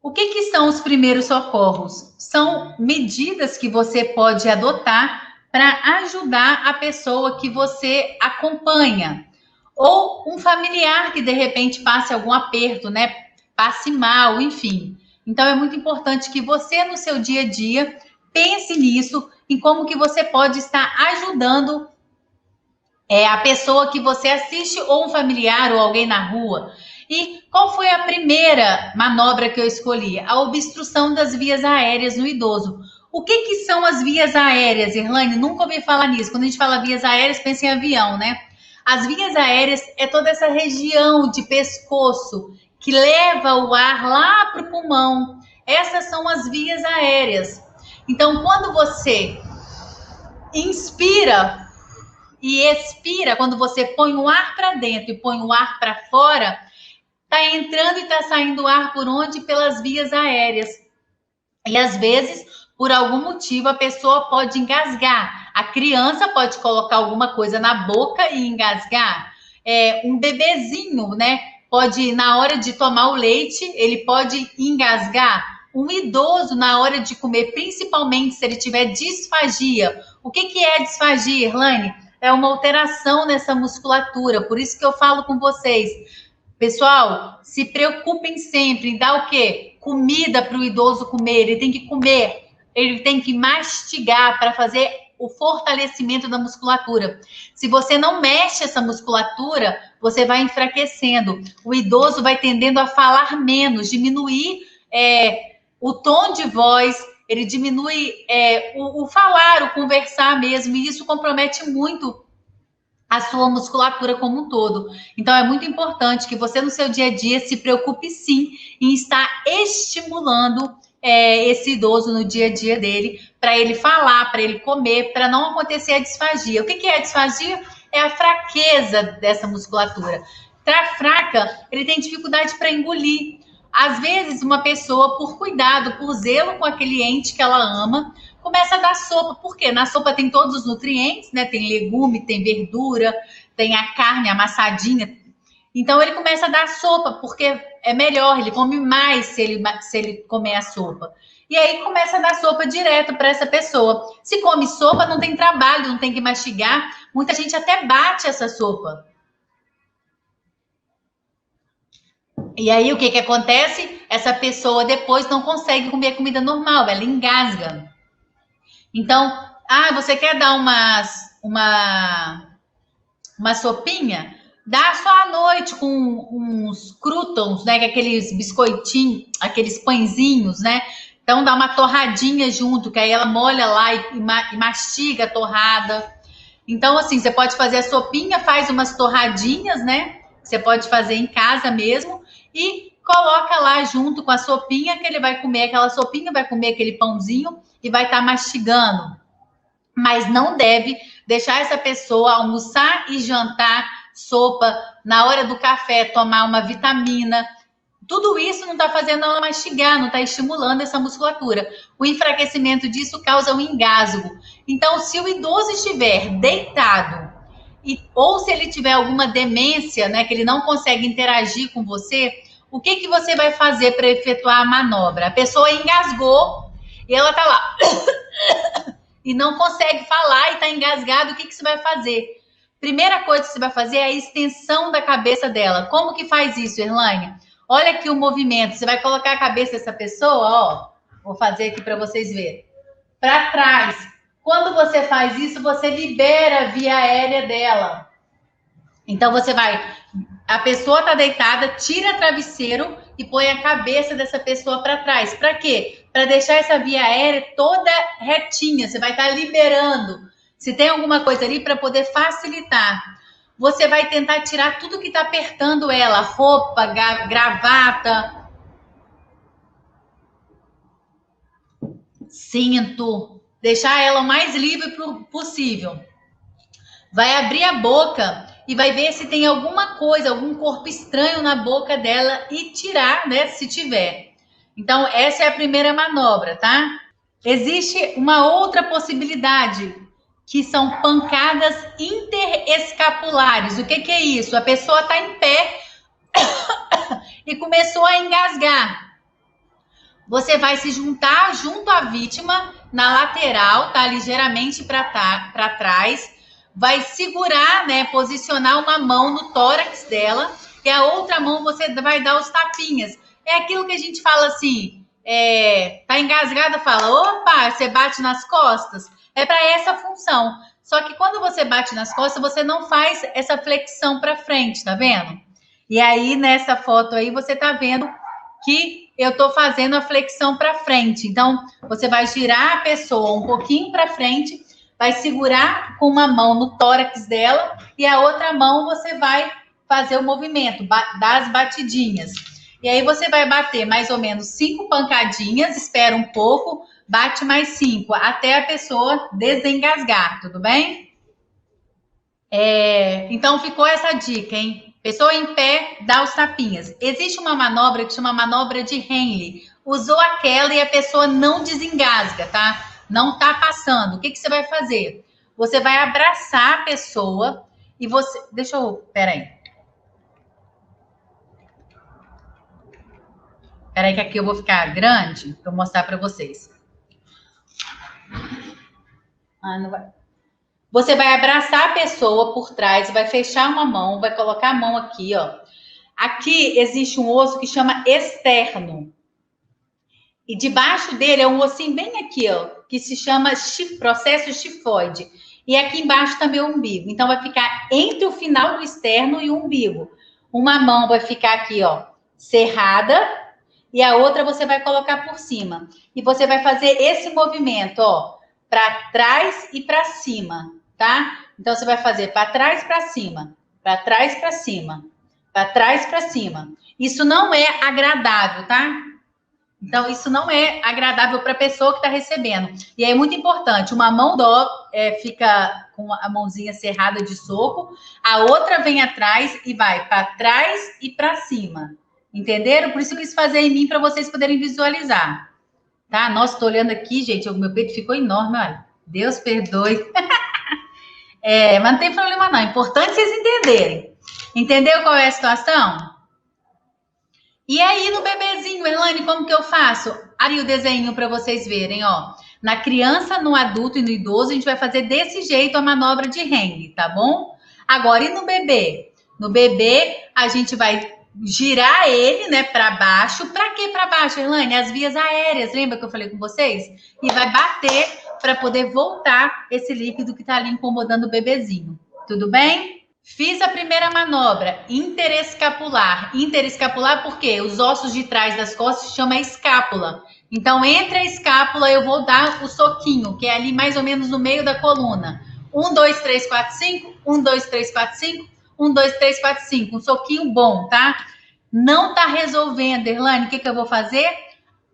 O que são os primeiros socorros? São medidas que você pode adotar para ajudar a pessoa que você acompanha. Ou um familiar que de repente passe algum aperto, né? Passe mal, enfim. Então é muito importante que você no seu dia a dia pense nisso, em como que você pode estar ajudando a pessoa que você assiste, ou um familiar, ou alguém na rua. E qual foi a primeira manobra que eu escolhi? A obstrução das vias aéreas no idoso. O que são as vias aéreas, Irlane? Nunca ouvi falar nisso. Quando a gente fala vias aéreas, pensa em avião, né? As vias aéreas é toda essa região de pescoço que leva o ar lá para o pulmão. Essas são as vias aéreas. Então, quando você inspira e expira, quando você põe o ar para dentro e põe o ar para fora, está entrando e está saindo o ar por onde? Pelas vias aéreas. E às vezes, por algum motivo, a pessoa pode engasgar. A criança pode colocar alguma coisa na boca e engasgar. Um bebezinho, né? Pode, na hora de tomar o leite, ele pode engasgar. Um idoso, na hora de comer, principalmente se ele tiver disfagia. O que é disfagia, Irlane? É uma alteração nessa musculatura. Por isso que eu falo com vocês. Pessoal, se preocupem sempre em dar o quê? Comida para o idoso comer. Ele tem que comer, ele tem que mastigar para fazer o fortalecimento da musculatura. Se você não mexe essa musculatura, você vai enfraquecendo. O idoso vai tendendo a falar menos, diminuir o tom de voz, ele diminui o falar, o conversar mesmo, e isso compromete muito a sua musculatura como um todo. Então, é muito importante que você, no seu dia a dia, se preocupe, sim, em estar estimulando esse idoso no dia a dia dele, para ele falar, para ele comer, para não acontecer a disfagia. O que é a disfagia? É a fraqueza dessa musculatura. Tá fraca, ele tem dificuldade para engolir. Às vezes, uma pessoa, por cuidado, por zelo com aquele ente que ela ama, começa a dar sopa. Por quê? Na sopa tem todos os nutrientes, né? Tem legume, tem verdura, tem a carne amassadinha. Então ele começa a dar sopa, porque é melhor, ele come mais se ele comer a sopa. E aí começa a dar sopa direto para essa pessoa. Se come sopa, não tem trabalho, não tem que mastigar. Muita gente até bate essa sopa. E aí o que acontece? Essa pessoa depois não consegue comer comida normal, ela engasga. Então, você quer dar uma sopinha? Dá só à noite com uns croutons, né? Aqueles biscoitinhos, aqueles pãezinhos, né? Então dá uma torradinha junto, que aí ela molha lá e mastiga a torrada. Então, assim, você pode fazer a sopinha, faz umas torradinhas, né? Você pode fazer em casa mesmo e coloca lá junto com a sopinha, que ele vai comer aquela sopinha, vai comer aquele pãozinho e vai estar mastigando. Mas não deve deixar essa pessoa almoçar e jantar sopa, na hora do café tomar uma vitamina. Tudo isso não está fazendo ela mastigar, não está estimulando essa musculatura. O enfraquecimento disso causa um engasgo. Então, se o idoso estiver deitado, ou se ele tiver alguma demência, né, que ele não consegue interagir com você, o que você vai fazer para efetuar a manobra? A pessoa engasgou e ela está lá e não consegue falar e está engasgado. O que você vai fazer? Primeira coisa que você vai fazer é a extensão da cabeça dela. Como que faz isso, Irlane? Olha aqui o movimento. Você vai colocar a cabeça dessa pessoa, ó. Vou fazer aqui para vocês verem. Para trás. Quando você faz isso, você libera a via aérea dela. Então, você vai... A pessoa está deitada, tira o travesseiro e põe a cabeça dessa pessoa para trás. Para quê? Para deixar essa via aérea toda retinha. Você vai estar liberando. Se tem alguma coisa ali, para poder facilitar. Você vai tentar tirar tudo que está apertando ela. Roupa, gravata, cinto. Deixar ela o mais livre possível. Vai abrir a boca e vai ver se tem alguma coisa, algum corpo estranho na boca dela e tirar, né, se tiver. Então, essa é a primeira manobra, tá? Existe uma outra possibilidade, que são pancadas interescapulares. O que é isso? A pessoa está em pé e começou a engasgar. você vai se juntar junto à vítima na lateral, tá? Ligeiramente para trás. Vai segurar, né? Posicionar uma mão no tórax dela e a outra mão você vai dar os tapinhas. É aquilo que a gente fala assim, tá engasgada, fala, opa, você bate nas costas. É para essa função. Só que quando você bate nas costas, você não faz essa flexão para frente, tá vendo? E aí, nessa foto aí, você tá vendo que eu tô fazendo a flexão para frente. Então, você vai girar a pessoa um pouquinho para frente, vai segurar com uma mão no tórax dela e a outra mão você vai fazer o movimento, dar as batidinhas. E aí você vai bater mais ou menos 5 pancadinhas, espera um pouco, bate mais 5, até a pessoa desengasgar, tudo bem? Então ficou essa dica, hein? Pessoa em pé, dá os tapinhas. Existe uma manobra que chama manobra de Henle. Usou aquela e a pessoa não desengasga, tá? Não tá passando. O que você vai fazer? Você vai abraçar a pessoa e você... Deixa eu... Peraí. Peraí que aqui eu vou ficar grande para eu mostrar para vocês. Não vai... Você vai abraçar a pessoa por trás, vai fechar uma mão, vai colocar a mão aqui, ó. Aqui existe um osso que chama externo. E debaixo dele é um ossinho bem aqui, ó, que se chama processo chifoide. E aqui embaixo também é o umbigo. Então vai ficar entre o final do externo e o umbigo. Uma mão vai ficar aqui, ó, cerrada, e a outra você vai colocar por cima. E você vai fazer esse movimento, ó, para trás e para cima, tá? Então você vai fazer para trás para cima, para trás para cima, para trás para cima. Isso não é agradável, tá? Então, isso não é agradável para a pessoa que está recebendo. E é muito importante, uma mão fica com a mãozinha cerrada de soco, a outra vem atrás e vai para trás e para cima. Entenderam? Por isso eu quis fazer em mim para vocês poderem visualizar. Tá? Nossa, estou olhando aqui, gente, o meu peito ficou enorme, olha. Deus perdoe. Mas não tem problema não, é importante vocês entenderem. Entendeu qual é a situação? E aí, no bebezinho, Elaine, como que eu faço? Aí o desenho para vocês verem, ó. Na criança, no adulto e no idoso, a gente vai fazer desse jeito a manobra de Henle, tá bom? Agora, e no bebê? No bebê, a gente vai girar ele, né, para baixo. Para que para baixo, Elaine? As vias aéreas, lembra que eu falei com vocês? E vai bater para poder voltar esse líquido que tá ali incomodando o bebezinho. Tudo bem? Fiz a primeira manobra, interescapular. Interescapular porque os ossos de trás das costas se chama escápula. Então, entre a escápula, eu vou dar o soquinho, que é ali mais ou menos no meio da coluna. 1, 2, 3, 4, 5. 1, 2, 3, 4, 5. 1, 2, 3, 4, 5. Um soquinho bom, tá? Não tá resolvendo, Erlane. O que eu vou fazer?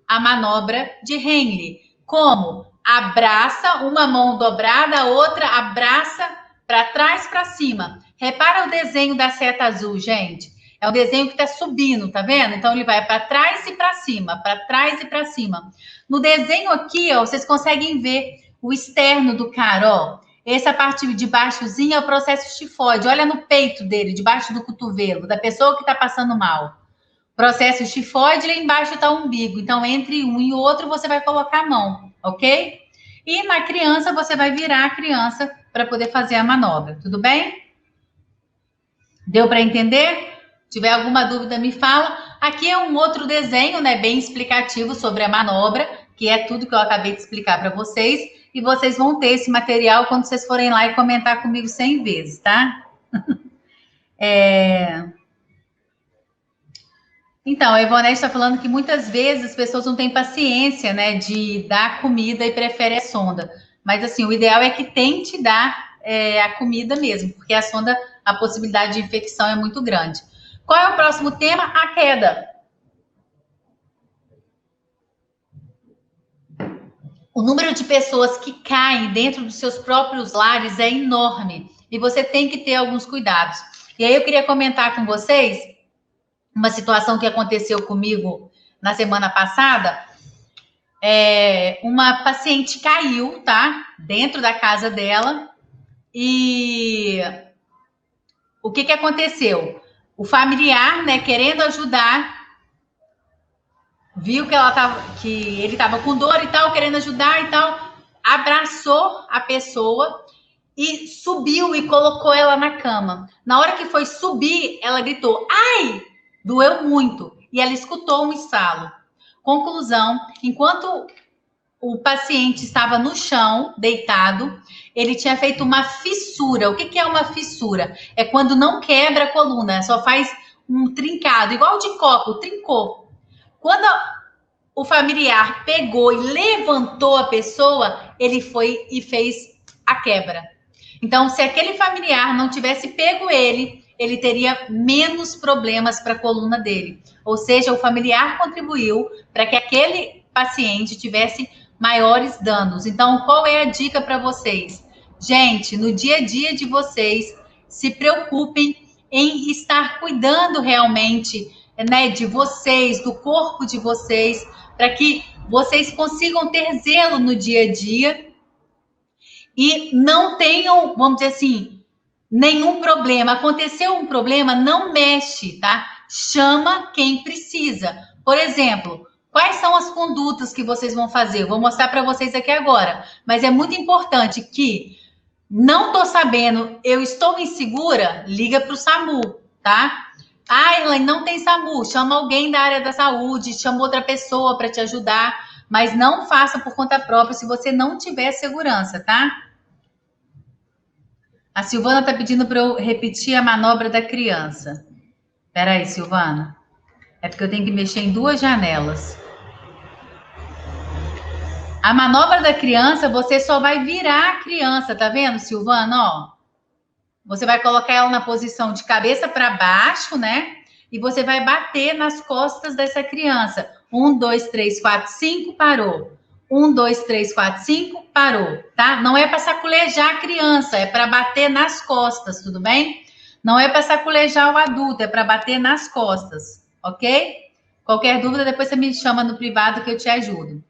A manobra de Henle. Como? Abraça, uma mão dobrada, a outra abraça para trás, para cima. Repara o desenho da seta azul, gente. É o desenho que está subindo, tá vendo? Então, ele vai para trás e para cima, para trás e para cima. No desenho aqui, ó, vocês conseguem ver o externo do cara, ó. Essa parte de baixozinha é o processo tifoide. Olha no peito dele, debaixo do cotovelo, da pessoa que está passando mal. Processo tifoide, lá embaixo está o umbigo. Então, entre um e o outro, você vai colocar a mão, ok? E na criança, você vai virar a criança para poder fazer a manobra, tudo bem? Deu para entender? Se tiver alguma dúvida, me fala. Aqui é um outro desenho, né, bem explicativo sobre a manobra, que é tudo que eu acabei de explicar para vocês. E vocês vão ter esse material quando vocês forem lá e comentar comigo 100 vezes, tá? Então, a Ivonete está falando que muitas vezes as pessoas não têm paciência, né, de dar comida e preferem a sonda. Mas, assim, o ideal é que tente dar a comida mesmo, porque a sonda, a possibilidade de infecção é muito grande. Qual é o próximo tema? A queda. O número de pessoas que caem dentro dos seus próprios lares é enorme e você tem que ter alguns cuidados. E aí eu queria comentar com vocês uma situação que aconteceu comigo na semana passada. Uma paciente caiu, tá? Dentro da casa dela. E o que aconteceu? O familiar, né, querendo ajudar, viu que ele estava com dor e tal, querendo ajudar e tal, abraçou a pessoa e subiu e colocou ela na cama. Na hora que foi subir, ela gritou: "Ai!" Doeu muito. E ela escutou um estalo. Conclusão: enquanto o paciente estava no chão, deitado, ele tinha feito uma fissura. O que é uma fissura? É quando não quebra a coluna, só faz um trincado, igual de copo, trincou. Quando o familiar pegou e levantou a pessoa, ele foi e fez a quebra. Então, se aquele familiar não tivesse pego ele teria menos problemas para a coluna dele. Ou seja, o familiar contribuiu para que aquele paciente tivesse maiores danos. Então, qual é a dica para vocês? Gente, no dia a dia de vocês, se preocupem em estar cuidando realmente, né, de vocês, do corpo de vocês, para que vocês consigam ter zelo no dia a dia e não tenham, vamos dizer assim, nenhum problema. Aconteceu um problema, não mexe, tá? Chama quem precisa. Por exemplo, quais são as condutas que vocês vão fazer? Eu vou mostrar para vocês aqui agora, mas é muito importante que não tô sabendo, eu estou insegura, liga para o SAMU, tá? Ah, Elaine, não tem SAMU, chama alguém da área da saúde, chama outra pessoa para te ajudar, mas não faça por conta própria se você não tiver segurança, tá? A Silvana tá pedindo para eu repetir a manobra da criança. Peraí, Silvana. É porque eu tenho que mexer em duas janelas. A manobra da criança, você só vai virar a criança, tá vendo, Silvana? Ó, você vai colocar ela na posição de cabeça para baixo, né? E você vai bater nas costas dessa criança. 1, 2, 3, 4, 5, parou. 1, 2, 3, 4, 5, parou, tá? Não é para saculejar a criança, é para bater nas costas, tudo bem? Não é para saculejar o adulto, é para bater nas costas, ok? Qualquer dúvida, depois você me chama no privado que eu te ajudo.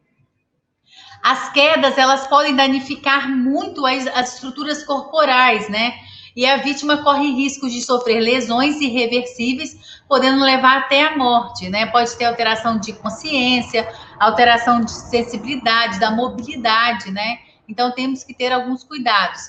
As quedas, elas podem danificar muito as estruturas corporais, né? E a vítima corre risco de sofrer lesões irreversíveis, podendo levar até a morte, né? Pode ter alteração de consciência, alteração de sensibilidade, da mobilidade, né? Então, temos que ter alguns cuidados.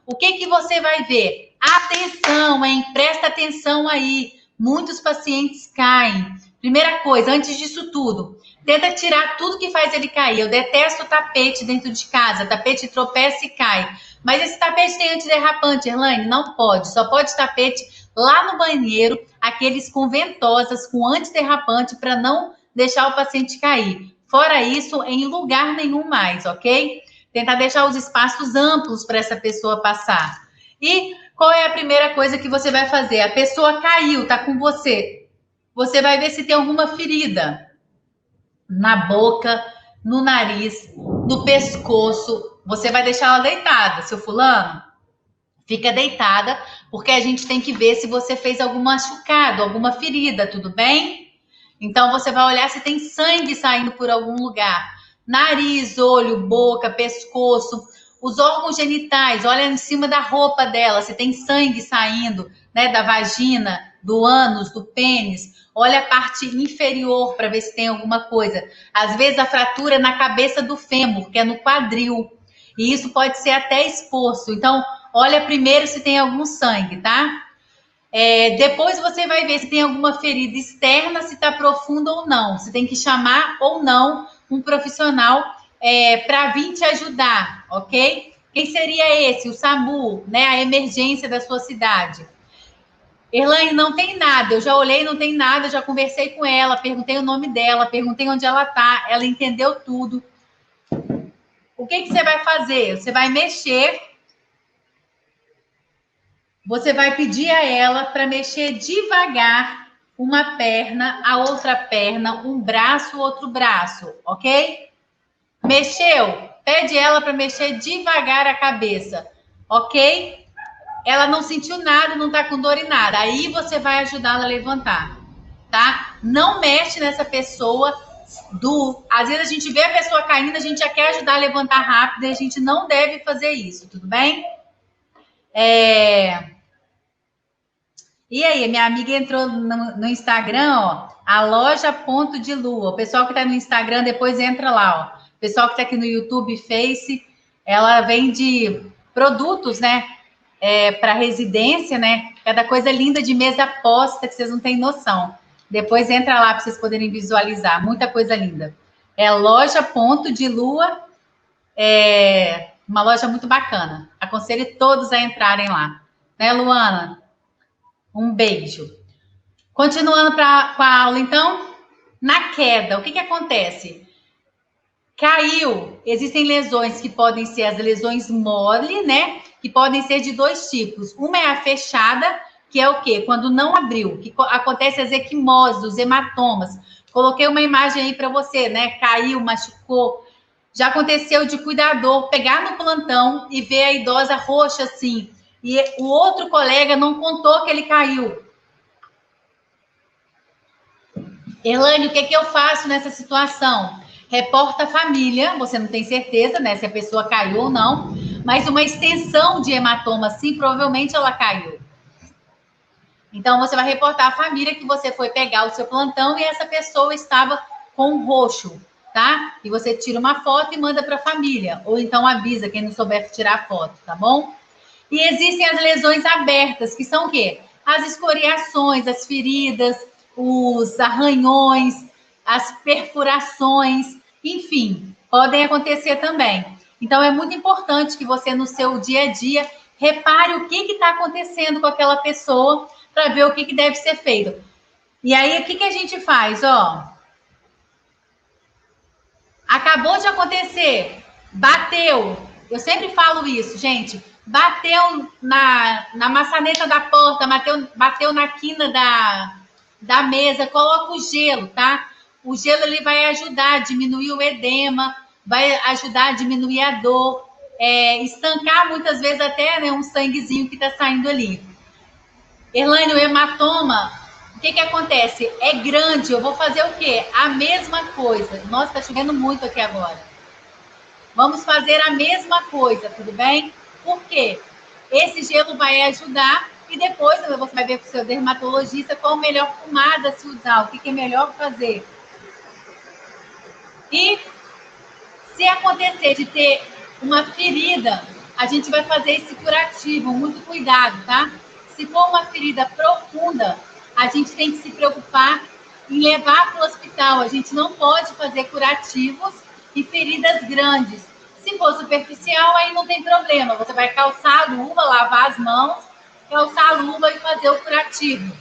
O que você vai ver? Atenção, hein? Presta atenção aí. Muitos pacientes caem. Primeira coisa, antes disso tudo, tenta tirar tudo que faz ele cair. Eu detesto tapete dentro de casa. Tapete tropeça e cai. Mas esse tapete tem antiderrapante, Elaine? Não pode. Só pode tapete lá no banheiro, aqueles com ventosas, com antiderrapante, para não deixar o paciente cair. Fora isso, em lugar nenhum mais, ok? Tentar deixar os espaços amplos para essa pessoa passar. E qual é a primeira coisa que você vai fazer? A pessoa caiu, tá com você. Você vai ver se tem alguma ferida na boca, no nariz, no pescoço. Você vai deixar ela deitada, seu fulano? Fica deitada, porque a gente tem que ver se você fez algum machucado, alguma ferida, tudo bem? Então, você vai olhar se tem sangue saindo por algum lugar. Nariz, olho, boca, pescoço, os órgãos genitais, olha em cima da roupa dela, se tem sangue saindo, né, da vagina, do ânus, do pênis. Olha a parte inferior para ver se tem alguma coisa. Às vezes a fratura é na cabeça do fêmur, que é no quadril. E isso pode ser até exposto. Então, olha primeiro se tem algum sangue, tá? Depois você vai ver se tem alguma ferida externa, se está profunda ou não. Você tem que chamar ou não um profissional para vir te ajudar, ok? Quem seria esse? O SAMU, né? A emergência da sua cidade. Erlaine, não tem nada. Eu já olhei, não tem nada. Eu já conversei com ela, perguntei o nome dela, perguntei onde ela tá. Ela entendeu tudo. O que você vai fazer? Você vai mexer. Você vai pedir a ela para mexer devagar uma perna, a outra perna, um braço, outro braço, ok? Mexeu? Pede ela para mexer devagar a cabeça, ok? Ela não sentiu nada, não tá com dor em nada. Aí você vai ajudá-la a levantar, tá? Não mexe nessa pessoa. Às vezes a gente vê a pessoa caindo, a gente já quer ajudar a levantar rápido e a gente não deve fazer isso, tudo bem? E aí, minha amiga entrou no Instagram, ó. A loja Ponto de Lua. O pessoal que está no Instagram, depois entra lá, ó. O pessoal que está aqui no YouTube, Face, ela vende produtos, né? Para residência, né? Cada coisa linda de mesa posta que vocês não têm noção. Depois entra lá para vocês poderem visualizar. Muita coisa linda. É loja Ponto de Lua. É uma loja muito bacana. Aconselho todos a entrarem lá. Né, Luana? Um beijo. Continuando com a aula, então. Na queda, o que acontece? Caiu. Existem lesões que podem ser as lesões mole, né? Que podem ser de dois tipos. Uma é a fechada, que é o quê? Quando não abriu, que acontece as equimoses, os hematomas. Coloquei uma imagem aí para você, né? Caiu, machucou. Já aconteceu de cuidador pegar no plantão e ver a idosa roxa assim. E o outro colega não contou que ele caiu. Erlane, o que eu faço nessa situação? Reporta a família, você não tem certeza, né, se a pessoa caiu ou não, mas uma extensão de hematoma, sim, provavelmente ela caiu. Então, você vai reportar a família que você foi pegar o seu plantão e essa pessoa estava com roxo, tá? E você tira uma foto e manda para a família, ou então avisa quem não souber tirar foto, tá bom? E existem as lesões abertas, que são o quê? As escoriações, as feridas, os arranhões, as perfurações, enfim, podem acontecer também. Então, é muito importante que você, no seu dia a dia, repare o que está acontecendo com aquela pessoa para ver o que deve ser feito. E aí, o que a gente faz? Ó, acabou de acontecer, bateu. Eu sempre falo isso, gente. Bateu na maçaneta da porta, bateu na quina da mesa, coloca o gelo, tá? O gelo ele vai ajudar a diminuir o edema, vai ajudar a diminuir a dor, estancar muitas vezes até, né, um sanguezinho que tá saindo ali. Erlane, o hematoma, o que acontece? É grande, eu vou fazer o quê? A mesma coisa. Nossa, tá chovendo muito aqui agora. Vamos fazer a mesma coisa, tudo bem? Por quê? Esse gelo vai ajudar e depois você vai ver com o seu dermatologista qual a melhor pomada se usar, o que é melhor fazer. E se acontecer de ter uma ferida, a gente vai fazer esse curativo, muito cuidado, tá? Se for uma ferida profunda, a gente tem que se preocupar em levar para o hospital. A gente não pode fazer curativos em feridas grandes. Se for superficial, aí não tem problema. Você vai calçar a luva, lavar as mãos, calçar a luva e fazer o curativo.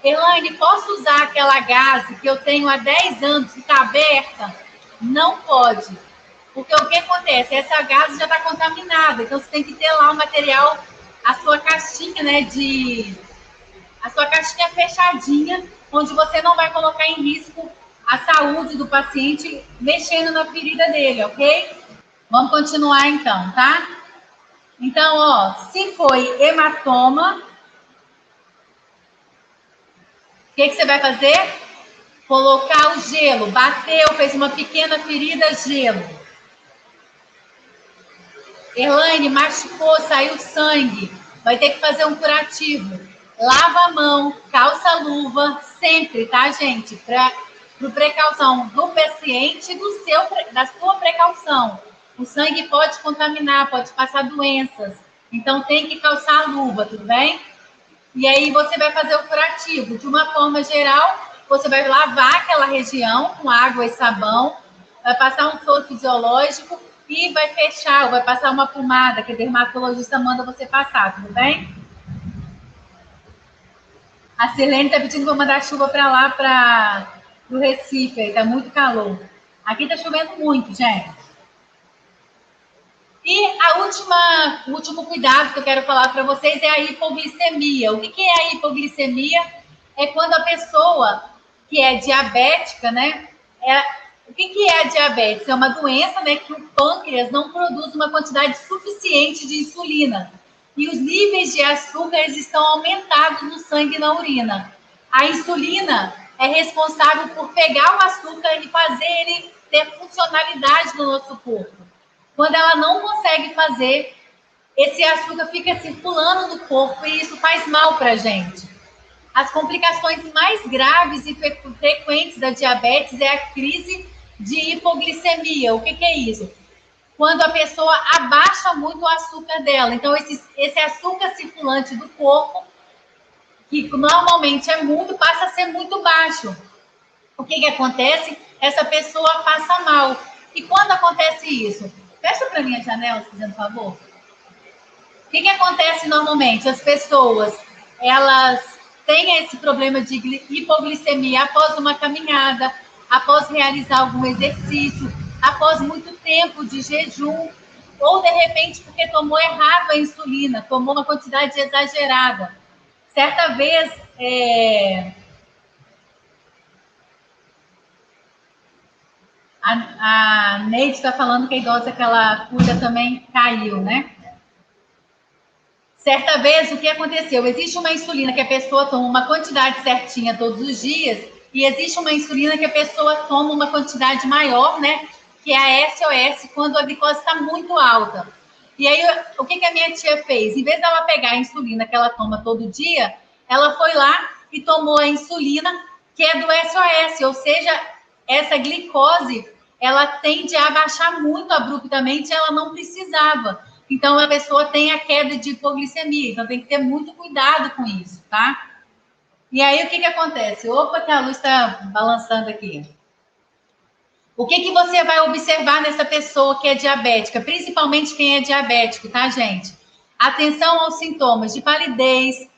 Elaine, posso usar aquela gaze que eu tenho há 10 anos que está aberta? Não pode. Porque o que acontece? Essa gase já está contaminada. Então, você tem que ter lá o material, a sua caixinha, né, a sua caixinha fechadinha, onde você não vai colocar em risco a saúde do paciente mexendo na ferida dele, ok? Vamos continuar então, tá? Então, ó, se foi hematoma, o que você vai fazer? Colocar o gelo, bateu, fez uma pequena ferida, gelo. Erlane, machucou, saiu sangue, vai ter que fazer um curativo. Lava a mão, calça a luva, sempre, tá, gente? Para precaução do paciente e da sua precaução. O sangue pode contaminar, pode passar doenças. Então, tem que calçar a luva, tudo bem? E aí, você vai fazer o curativo. De uma forma geral, você vai lavar aquela região com água e sabão, vai passar um soro fisiológico e vai fechar, vai passar uma pomada que o dermatologista manda você passar, tudo bem? A Silene está pedindo para mandar chuva para lá, para o Recife, está muito calor. Aqui está chovendo muito, gente. E o último cuidado que eu quero falar para vocês é a hipoglicemia. O que é a hipoglicemia? É quando a pessoa que é diabética, né? O que é a diabetes? É uma doença, né, que o pâncreas não produz uma quantidade suficiente de insulina. E os níveis de açúcar estão aumentados no sangue e na urina. A insulina é responsável por pegar o açúcar e fazer ele ter funcionalidade no nosso corpo. Quando ela não consegue fazer, esse açúcar fica circulando no corpo e isso faz mal para a gente. As complicações mais graves e frequentes da diabetes é a crise de hipoglicemia. O que é isso? Quando a pessoa abaixa muito o açúcar dela. Então, esse açúcar circulante do corpo, que normalmente é muito, passa a ser muito baixo. O que acontece? Essa pessoa passa mal. E quando acontece isso? Fecha para mim a janela, se fazendo favor. O que acontece normalmente? As pessoas, elas têm esse problema de hipoglicemia após uma caminhada, após realizar algum exercício, após muito tempo de jejum, ou de repente porque tomou errado a insulina, tomou uma quantidade exagerada. Certa vez, a Neide está falando que a idosa que ela cuida também caiu, né? Certa vez, o que aconteceu? Existe uma insulina que a pessoa toma uma quantidade certinha todos os dias, e existe uma insulina que a pessoa toma uma quantidade maior, né? Que é a SOS, quando a glicose está muito alta. E aí, o que a minha tia fez? Em vez dela pegar a insulina que ela toma todo dia, ela foi lá e tomou a insulina que é do SOS, ou seja, essa glicose, ela tende a baixar muito abruptamente, ela não precisava. Então, a pessoa tem a queda de hipoglicemia. Então, tem que ter muito cuidado com isso, tá? E aí, o que acontece? Opa, que a luz está balançando aqui. O que você vai observar nessa pessoa que é diabética? Principalmente quem é diabético, tá, gente? Atenção aos sintomas de palidez,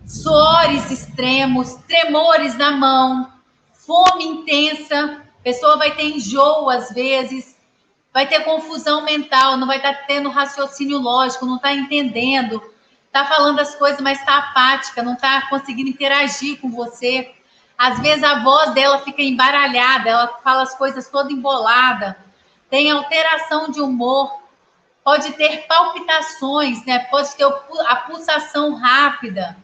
suores extremos, tremores na mão, fome intensa, a pessoa vai ter enjoo às vezes, vai ter confusão mental, não vai estar tendo raciocínio lógico, não está entendendo, está falando as coisas, mas está apática, não está conseguindo interagir com você. Às vezes a voz dela fica embaralhada, ela fala as coisas toda embolada, tem alteração de humor, pode ter palpitações, né? Pode ter a pulsação rápida,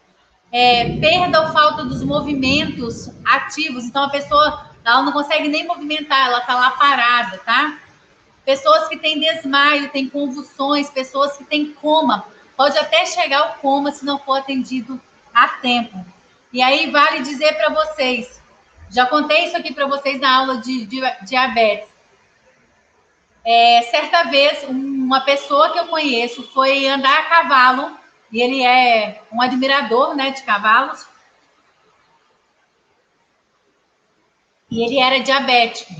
perda ou falta dos movimentos ativos. Então a pessoa ela não consegue nem movimentar, ela está lá parada, tá? Pessoas que têm desmaio, têm convulsões, pessoas que têm coma. Pode até chegar ao coma se não for atendido a tempo. E aí vale dizer para vocês, já contei isso aqui para vocês na aula de diabetes. Certa vez, uma pessoa que eu conheço foi andar a cavalo, e ele é um admirador, né, de cavalos, e ele era diabético.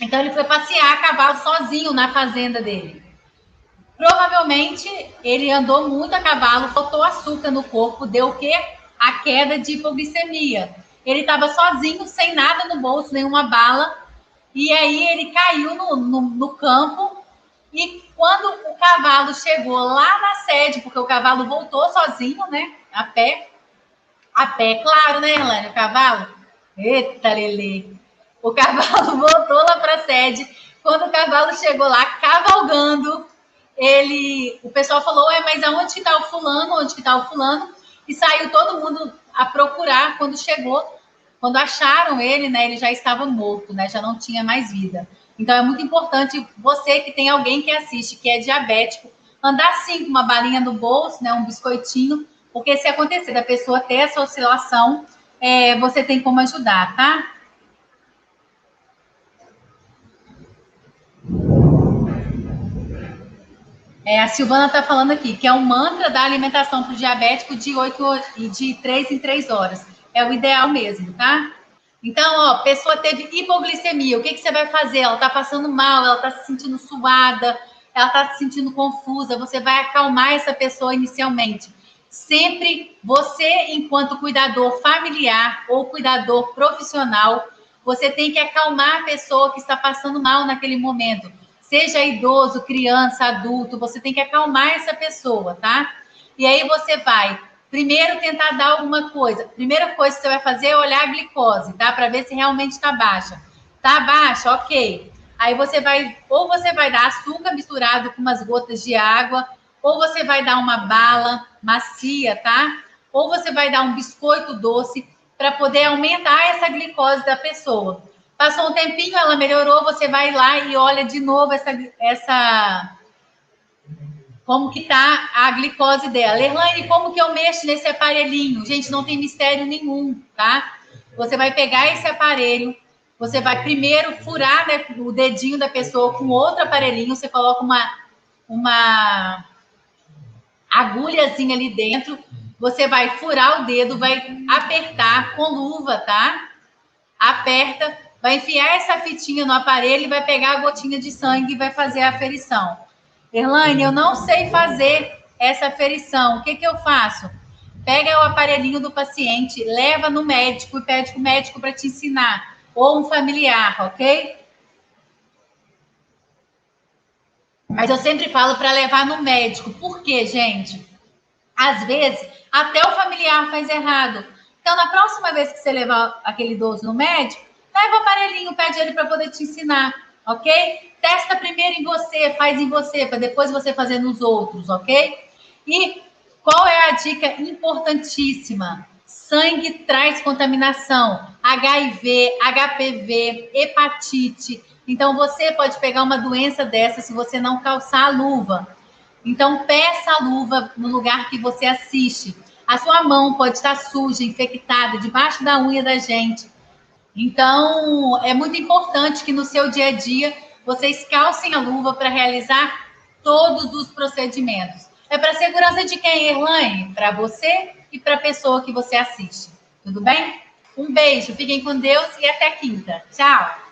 Então, ele foi passear a cavalo sozinho na fazenda dele. Provavelmente, ele andou muito a cavalo, faltou açúcar no corpo, deu o quê? A queda de hipoglicemia. Ele estava sozinho, sem nada no bolso, nenhuma bala, e aí ele caiu no campo, e quando o cavalo chegou lá na sede, porque o cavalo voltou sozinho, né? A pé, claro, né, Erlane? O cavalo? Eita, Lelê! O cavalo voltou lá para a sede. Quando o cavalo chegou lá, cavalgando, o pessoal falou, mas aonde que está o fulano? Onde que está o fulano? E saiu todo mundo a procurar. Quando acharam ele, né, ele já estava morto, né, já não tinha mais vida. Então, é muito importante você que tem alguém que assiste, que é diabético, andar sim com uma balinha no bolso, né, um biscoitinho, porque se acontecer da pessoa ter essa oscilação, você tem como ajudar, tá? A Silvana está falando aqui, que é um mantra da alimentação para o diabético de 3 em 3 horas. É o ideal mesmo, tá? Então, ó, a pessoa teve hipoglicemia, o que você vai fazer? Ela está passando mal, ela está se sentindo suada, ela está se sentindo confusa, você vai acalmar essa pessoa inicialmente. Sempre você, enquanto cuidador familiar ou cuidador profissional, você tem que acalmar a pessoa que está passando mal naquele momento. Seja idoso, criança, adulto, você tem que acalmar essa pessoa, tá? E aí você vai primeiro tentar dar alguma coisa. Primeira coisa que você vai fazer é olhar a glicose, tá? Para ver se realmente está baixa. Tá baixa? Ok. Aí você vai dar açúcar misturado com umas gotas de água, ou você vai dar uma bala macia, tá? Ou você vai dar um biscoito doce para poder aumentar essa glicose da pessoa. Passou um tempinho, ela melhorou, você vai lá e olha de novo essa como que tá a glicose dela. Erlane, como que eu mexo nesse aparelhinho? Gente, não tem mistério nenhum, tá? Você vai pegar esse aparelho, você vai primeiro furar, né, o dedinho da pessoa com outro aparelhinho, você coloca uma agulhazinha ali dentro, você vai furar o dedo, vai apertar com luva, tá? Aperta, vai enfiar essa fitinha no aparelho e vai pegar a gotinha de sangue e vai fazer a aferição. Erlane, eu não sei fazer essa aferição. O que eu faço? Pega o aparelhinho do paciente, leva no médico e pede para o médico para te ensinar. Ou um familiar, ok? Mas eu sempre falo para levar no médico. Por quê, gente? Às vezes, até o familiar faz errado. Então, na próxima vez que você levar aquele idoso no médico, leva o aparelhinho, pede ele para poder te ensinar, ok? Testa primeiro em você, faz em você, para depois você fazer nos outros, ok? E qual é a dica importantíssima? Sangue traz contaminação, HIV, HPV, hepatite. Então, você pode pegar uma doença dessa se você não calçar a luva. Então, peça a luva no lugar que você assiste. A sua mão pode estar suja, infectada, debaixo da unha da gente. Então, é muito importante que no seu dia a dia vocês calcem a luva para realizar todos os procedimentos. É para a segurança de quem, Erlane? Para você e para a pessoa que você assiste. Tudo bem? Um beijo, fiquem com Deus e até quinta. Tchau!